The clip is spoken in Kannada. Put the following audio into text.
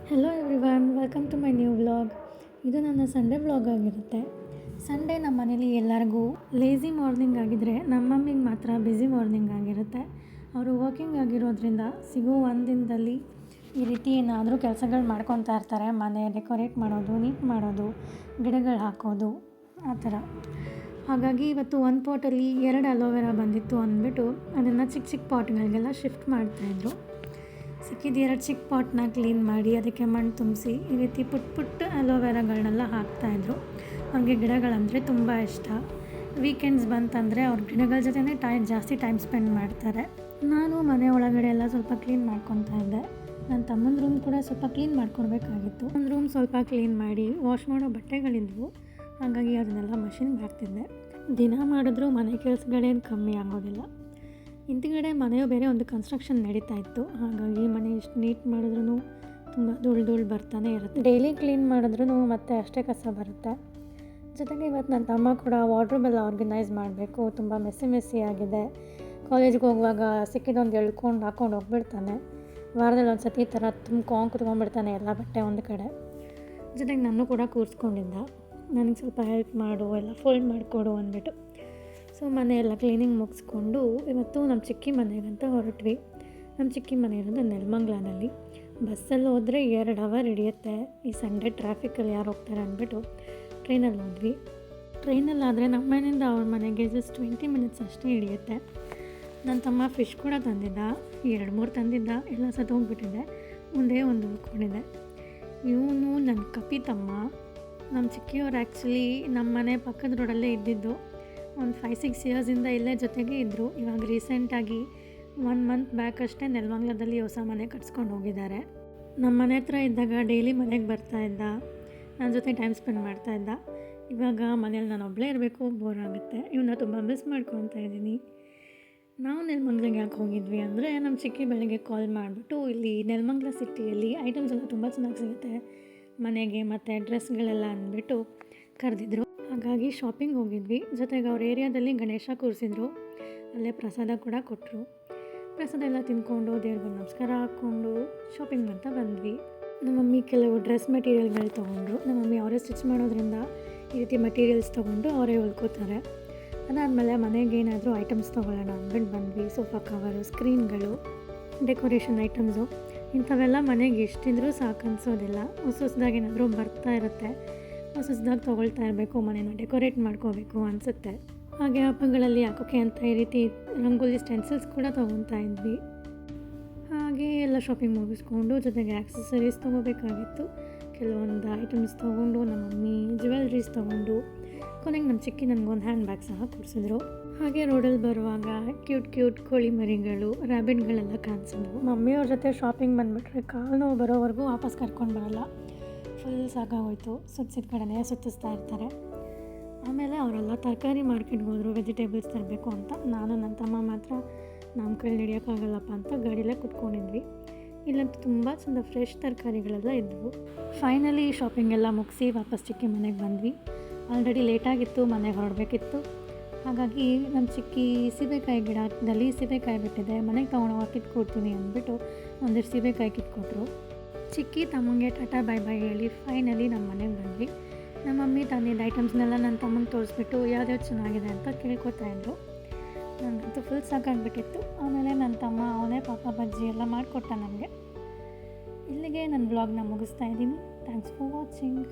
Hello everyone, welcome to my new vlog. ಇದು ನನ್ನ ಸಂಡೇ ವ್ಲಾಗ್ ಆಗಿರುತ್ತೆ. ಸಂಡೇ ನಮ್ಮ ಮನೇಲಿ ಎಲ್ಲರಿಗೂ ಲೇಝಿ ಮಾರ್ನಿಂಗ್ ಆಗಿದ್ದರೆ ನಮ್ಮ ಮಮ್ಮಿಗೆ ಮಾತ್ರ ಬ್ಯುಸಿ ಮಾರ್ನಿಂಗ್ ಆಗಿರುತ್ತೆ. ಅವರು ವರ್ಕಿಂಗ್ ಆಗಿರೋದ್ರಿಂದ ಸಿಗೋ ಒಂದು ದಿನದಲ್ಲಿ ಈ ರೀತಿ ಏನಾದರೂ ಕೆಲಸಗಳು ಮಾಡ್ಕೊತಾ ಇರ್ತಾರೆ. ಮನೆ ಡೆಕೋರೇಟ್ ಮಾಡೋದು, ನೀಟ್ ಮಾಡೋದು, ಗಿಡಗಳು ಹಾಕೋದು, ಆ ಥರ. ಹಾಗಾಗಿ ಇವತ್ತು ಒಂದು ಪಾಟಲ್ಲಿ 2 ಅಲೋವೆರಾ ಬಂದಿತ್ತು ಅಂದ್ಬಿಟ್ಟು ಅದನ್ನು ಚಿಕ್ಕ ಚಿಕ್ಕ ಪಾಟ್ಗಳಿಗೆಲ್ಲ ಶಿಫ್ಟ್ ಮಾಡ್ತಾಯಿದ್ರು. ಸಿಕ್ಕಿದ 2 ಚಿಕ್ಕ ಪಾಟ್ನ ಕ್ಲೀನ್ ಮಾಡಿ ಅದಕ್ಕೆ ಮಣ್ಣು ತುಂಬಿಸಿ ಈ ರೀತಿ ಪುಟ್ಟ ಅಲೋವೆರಾಗಳನ್ನೆಲ್ಲ ಹಾಕ್ತಾಯಿದ್ರು. ಅವ್ರಿಗೆ ಗಿಡಗಳಂದರೆ ತುಂಬ ಇಷ್ಟ. ವೀಕೆಂಡ್ಸ್ ಬಂತಂದರೆ ಅವ್ರ ಗಿಡಗಳ ಜೊತೆನೇ ಜಾಸ್ತಿ ಟೈಮ್ ಸ್ಪೆಂಡ್ ಮಾಡ್ತಾರೆ. ನಾನು ಮನೆ ಒಳಗಡೆ ಎಲ್ಲ ಸ್ವಲ್ಪ ಕ್ಲೀನ್ ಮಾಡ್ಕೊತಾ ಇದ್ದೆ. ನನ್ನ ತಮ್ಮನ ರೂಮ್ ಕೂಡ ಸ್ವಲ್ಪ ಕ್ಲೀನ್ ಮಾಡ್ಕೊಡ್ಬೇಕಾಗಿತ್ತು. ಒಂದು ರೂಮ್ ಸ್ವಲ್ಪ ಕ್ಲೀನ್ ಮಾಡಿ ವಾಶ್ ಮಾಡೋ ಬಟ್ಟೆಗಳಿದ್ವು, ಹಾಗಾಗಿ ಅದನ್ನೆಲ್ಲ ಮಷಿನ್ಗೆ ಹಾಕ್ತಿದ್ದೆ. ದಿನ ಮಾಡಿದ್ರೂ ಮನೆ ಕೆಲಸಗಳೇನು ಕಮ್ಮಿ ಆಗೋದಿಲ್ಲ. ಹಿಂದ್ಗಡೆ ಮನೆಯು ಬೇರೆ ಒಂದು ಕನ್ಸ್ಟ್ರಕ್ಷನ್ ನಡೀತಾ ಇತ್ತು, ಹಾಗಾಗಿ ಮನೆ ಎಷ್ಟು ನೀಟ್ ಮಾಡಿದ್ರೂ ತುಂಬ ಧೂಳು ಬರ್ತಾನೆ ಇರುತ್ತೆ. ಡೈಲಿ ಕ್ಲೀನ್ ಮಾಡಿದ್ರೂ ಮತ್ತೆ ಅಷ್ಟೇ ಕಸ ಬರುತ್ತೆ. ಜೊತೆಗೆ ಇವತ್ತು ನನ್ನ ತಮ್ಮ ಕೂಡ ವಾರ್ಡ್ರೋಬ್ ಎಲ್ಲ ಆರ್ಗನೈಸ್ ಮಾಡಬೇಕು. ತುಂಬ ಮೆಸ್ಸಿ ಆಗಿದೆ. ಕಾಲೇಜ್ಗೆ ಹೋಗುವಾಗ ಸಿಕ್ಕಿದೊಂದು ಎಳ್ಕೊಂಡು ಹಾಕ್ಕೊಂಡು ಹೋಗ್ಬಿಡ್ತಾನೆ. ವಾರದಲ್ಲಿ ಒಂದು ಸತಿ ಈ ಥರ ಕುತ್ಕೊಂಡ್ಬಿಡ್ತಾನೆ ಎಲ್ಲ ಬಟ್ಟೆ ಒಂದು ಕಡೆ. ಜೊತೆಗೆ ನಾನು ಕೂಡ ಕೂರಿಸ್ಕೊಂಡಿದ್ದ, ನನಗೆ ಸ್ವಲ್ಪ ಹೆಲ್ಪ್ ಮಾಡು, ಎಲ್ಲ ಫೋಲ್ಡ್ ಮಾಡಿಕೊಡು ಅಂದ್ಬಿಟ್ಟು. ಸೊ ಮನೆಯೆಲ್ಲ ಕ್ಲೀನಿಂಗ್ ಮುಗಿಸ್ಕೊಂಡು ಇವತ್ತು ನಮ್ಮ ಚಿಕ್ಕಿ ಮನೆಗಂತ ಹೊರಟ್ವಿ. ನಮ್ಮ ಚಿಕ್ಕಿ ಮನೆ ಇರೋದು ನೆಲಮಂಗಲದಲ್ಲಿ. ಬಸ್ಸಲ್ಲಿ ಹೋದರೆ 2 ಅವರ್ ಹಿಡಿಯುತ್ತೆ. ಈ ಸಂಡೇ ಟ್ರಾಫಿಕಲ್ಲಿ ಯಾರು ಹೋಗ್ತಾರೆ ಅಂದ್ಬಿಟ್ಟು ಟ್ರೈನಲ್ಲಿ ಹೋದ್ವಿ. ಟ್ರೈನಲ್ಲಾದರೆ ನಮ್ಮ ಮನೆಯಿಂದ ಅವ್ರ ಮನೆಗೆ ಜಸ್ಟ್ 20 ಮಿನಿಟ್ಸ್ ಅಷ್ಟೇ ಹಿಡಿಯುತ್ತೆ. ನನ್ನ ತಮ್ಮ ಫಿಶ್ ಕೂಡ ತಂದಿದ್ದ, 2-3 ತಂದಿದ್ದ, ಎಲ್ಲ ಸತ್ತೋಗ್ಬಿಟ್ಟಿದೆ. ಒಂದೇ ಒಂದು ಉಳ್ಕೊಂಡಿದೆ. ಇವನು ನನ್ನ ಕಪಿ ತಮ್ಮ. ನಮ್ಮ ಚಿಕ್ಕಿಯವ್ರು ಆ್ಯಕ್ಚುಲಿ ನಮ್ಮ ಮನೆ ಪಕ್ಕದ ರೋಡಲ್ಲೇ ಇದ್ದಿದ್ದು. ಒಂದು 5-6 ಇಯರ್ಸಿಂದ ಇಲ್ಲೇ ಜೊತೆಗೆ ಇದ್ದರು. ಇವಾಗ ರೀಸೆಂಟಾಗಿ 1 ಮಂತ್ ಬ್ಯಾಕ್ ಅಷ್ಟೇ ನೆಲಮಂಗಲದಲ್ಲಿ ಹೊಸ ಮನೆ ಕಟ್ಸ್ಕೊಂಡು ಹೋಗಿದ್ದಾರೆ. ನಮ್ಮ ಮನೆ ಹತ್ರ ಇದ್ದಾಗ ಡೈಲಿ ಮನೆಗೆ ಬರ್ತಾಯಿದ್ದ, ನನ್ನ ಜೊತೆ ಟೈಮ್ ಸ್ಪೆಂಡ್ ಮಾಡ್ತಾಯಿದ್ದ. ಇವಾಗ ಮನೇಲಿ ನಾನು ಒಬ್ಬಳೇ ಇರಬೇಕು, ಬೋರ್ ಆಗುತ್ತೆ. ಇವನ್ನ ತುಂಬ ಮಿಸ್ ಮಾಡ್ಕೊತಾ ಇದ್ದೀನಿ. ನಾವು ನೆಲಮಂಗಲಿಗೆ ಯಾಕೆ ಹೋಗಿದ್ವಿ ಅಂದರೆ, ನಮ್ಮ ಚಿಕ್ಕಿ ಬೆಳಗ್ಗೆ ಕಾಲ್ ಮಾಡಿಬಿಟ್ಟು ಇಲ್ಲಿ ನೆಲಮಂಗಲ ಸಿಟಿಯಲ್ಲಿ ಐಟಮ್ಸ್ ಎಲ್ಲ ತುಂಬ ಚೆನ್ನಾಗಿ ಸಿಗುತ್ತೆ ಮನೆಗೆ ಮತ್ತು ಡ್ರೆಸ್ಗಳೆಲ್ಲ ಅಂದ್ಬಿಟ್ಟು ಕರೆದಿದ್ರು. ಹಾಗಾಗಿ ಶಾಪಿಂಗ್ ಹೋಗಿದ್ವಿ. ಜೊತೆಗೆ ಅವ್ರ ಏರಿಯಾದಲ್ಲಿ ಗಣೇಶ ಕೂರಿಸಿದ್ರು, ಅಲ್ಲೇ ಪ್ರಸಾದ ಕೂಡ ಕೊಟ್ಟರು. ಪ್ರಸಾದ ಎಲ್ಲ ತಿಂದ್ಕೊಂಡು ದೇವ್ರಿಗೆ ನಮಸ್ಕಾರ ಹಾಕ್ಕೊಂಡು ಶಾಪಿಂಗ್ ಅಂತ ಬಂದ್ವಿ. ನಮ್ಮ ಮಮ್ಮಿ ಕೆಲವು ಡ್ರೆಸ್ ಮೆಟೀರಿಯಲ್ಗಳು ತೊಗೊಂಡ್ರು. ನಮ್ಮ ಮಮ್ಮಿ ಅವರೇ ಸ್ಟಿಚ್ ಮಾಡೋದ್ರಿಂದ ಈ ರೀತಿ ಮೆಟೀರಿಯಲ್ಸ್ ತೊಗೊಂಡು ಅವರೇ ಹೊಲ್ಕೋತಾರೆ. ಅದಾದಮೇಲೆ ಮನೆಗೆ ಏನಾದರೂ ಐಟಮ್ಸ್ ತೊಗೊಳ್ಳೋಣ ಅಂದ್ಬಿಟ್ಟು ಬಂದ್ವಿ. ಸೋಫಾ ಕವರು, ಸ್ಕ್ರೀನ್ಗಳು, ಡೆಕೋರೇಷನ್ ಐಟಮ್ಸು, ಇಂಥವೆಲ್ಲ ಮನೆಗೆ ಎಷ್ಟಿದ್ರೂ ಸಾಕು ಅನಿಸೋದಿಲ್ಲ. ಹೊಸದಾಗಿ ಏನಾದರೂ ಬರ್ತಾ ಇರುತ್ತೆ, ಹೊಸದಾಗಿ ತೊಗೊಳ್ತಾ ಇರಬೇಕು, ಮನೇನ ಡೆಕೋರೇಟ್ ಮಾಡ್ಕೋಬೇಕು ಅನಿಸುತ್ತೆ. ಹಾಗೆ ಹಬ್ಬಗಳಲ್ಲಿ ಹಾಕೋಕ್ಕೆ ಅಂತ ಈ ರೀತಿ ರಂಗೋಲಿ ಸ್ಟೆನ್ಸಿಲ್ಸ್ ಕೂಡ ತೊಗೊತಾ ಇದ್ವಿ. ಹಾಗೆ ಎಲ್ಲ ಶಾಪಿಂಗ್ ಮುಗಿಸ್ಕೊಂಡು ಜೊತೆಗೆ ಆ್ಯಕ್ಸಸರೀಸ್ ತೊಗೋಬೇಕಾಗಿತ್ತು. ಕೆಲವೊಂದು ಐಟಮ್ಸ್ ತೊಗೊಂಡು ನಮ್ಮ ಮಮ್ಮಿ ಜ್ಯುವೆಲ್ರೀಸ್ ತೊಗೊಂಡು ಕೊನೆಗೆ ನಮ್ಮ ಚಿಕ್ಕಿ ನನಗೊಂದು ಹ್ಯಾಂಡ್ ಬ್ಯಾಗ್ ಸಹ ಕೊಡಿಸಿದ್ರು. ಹಾಗೆ ರೋಡಲ್ಲಿ ಬರುವಾಗ ಕ್ಯೂಟ್ ಕೋಳಿ ಮರಿಗಳು, ರ್ಯಾಬಿಟ್ಗಳೆಲ್ಲ ಕಾಣಿಸಿದ್ವು. ಮಮ್ಮಿಯವ್ರ ಜೊತೆ ಶಾಪಿಂಗ್ ಬಂದುಬಿಟ್ರೆ ಕಾಲು ನೋವು ಬರೋವರೆಗೂ ವಾಪಸ್ ಕರ್ಕೊಂಡು ಬರೋಲ್ಲ. ಫುಲ್ ಸಾಕಾಗೋಯ್ತು, ಸುತ್ತಿದ ಕಡೆನೇ ಸುತ್ತಿಸ್ತಾ ಇರ್ತಾರೆ. ಆಮೇಲೆ ಅವರೆಲ್ಲ ತರಕಾರಿ ಮಾರ್ಕೆಟ್ಗೆ ಹೋದರು ವೆಜಿಟೇಬಲ್ಸ್ ತರಬೇಕು ಅಂತ. ನಾನು ನನ್ನ ತಮ್ಮ ಮಾತ್ರ ನಮ್ಮ ಕೈಲಿ ಹಿಡಿಯೋಕ್ಕಾಗಲ್ಲಪ್ಪ ಅಂತ ಗಾಡಿಯಲ್ಲೇ ಕುತ್ಕೊಂಡಿದ್ವಿ. ಇಲ್ಲಂತೂ ತುಂಬ ಚೆಂದ ಫ್ರೆಶ್ ತರಕಾರಿಗಳೆಲ್ಲ ಇದ್ವು. ಫೈನಲಿ ಶಾಪಿಂಗ್ ಎಲ್ಲ ಮುಗಿಸಿ ವಾಪಸ್ ಚಿಕ್ಕಿ ಮನೆಗೆ ಬಂದ್ವಿ. ಆಲ್ರೆಡಿ ಲೇಟಾಗಿತ್ತು, ಮನೆಗೆ ಹೊರಡಬೇಕಿತ್ತು. ಹಾಗಾಗಿ ನಮ್ಮ ಚಿಕ್ಕಿ ಸೀಬೆಕಾಯಿ ಗಿಡದಲ್ಲಿ ಸೀಬೆಕಾಯಿ ಬಿಟ್ಟಿದೆ, ಮನೆಗೆ ತೊಗೊಂಡೋಗಿ ಕಿತ್ಕೊಡ್ತೀನಿ ಅಂದ್ಬಿಟ್ಟು ಒಂದಿಷ್ಟು ಸೀಬೆಕಾಯಿ ಕಿತ್ಕೊಟ್ರು. ಚಿಕ್ಕಿ ತಮ್ಮಂಗೆ ಟಾಟಾ ಬಾಯ್ ಹೇಳಿ ಫೈನಲಿ ನಮ್ಮ ಮನೆಗೆ ಬಂದ್ವಿ. ನಮ್ಮ ಮಮ್ಮಿ ತಂದಿದ್ದ ಐಟಮ್ಸ್ನೆಲ್ಲ ನನ್ನ ತಮ್ಮಂಗೆ ತೋರಿಸ್ಬಿಟ್ಟು ಯಾವ್ದ್ಯಾವ್ದು ಚೆನ್ನಾಗಿದೆ ಅಂತ ಕೇಳ್ಕೊತಾ ಇದ್ರು. ನನಗಂತೂ ಫುಲ್ ಸಾಕಾಗ್ಬಿಟ್ಟಿತ್ತು. ಆಮೇಲೆ ನನ್ನ ತಮ್ಮ ಅವನೇ ಪಾಪ ಬಜ್ಜಿ ಎಲ್ಲ ಮಾಡಿಕೊಟ್ಟ ನನಗೆ. ಇಲ್ಲಿಗೆ ನನ್ನ ವ್ಲಾಗ್ನ ಮುಗಿಸ್ತಾ ಇದ್ದೀನಿ. Thanks for watching.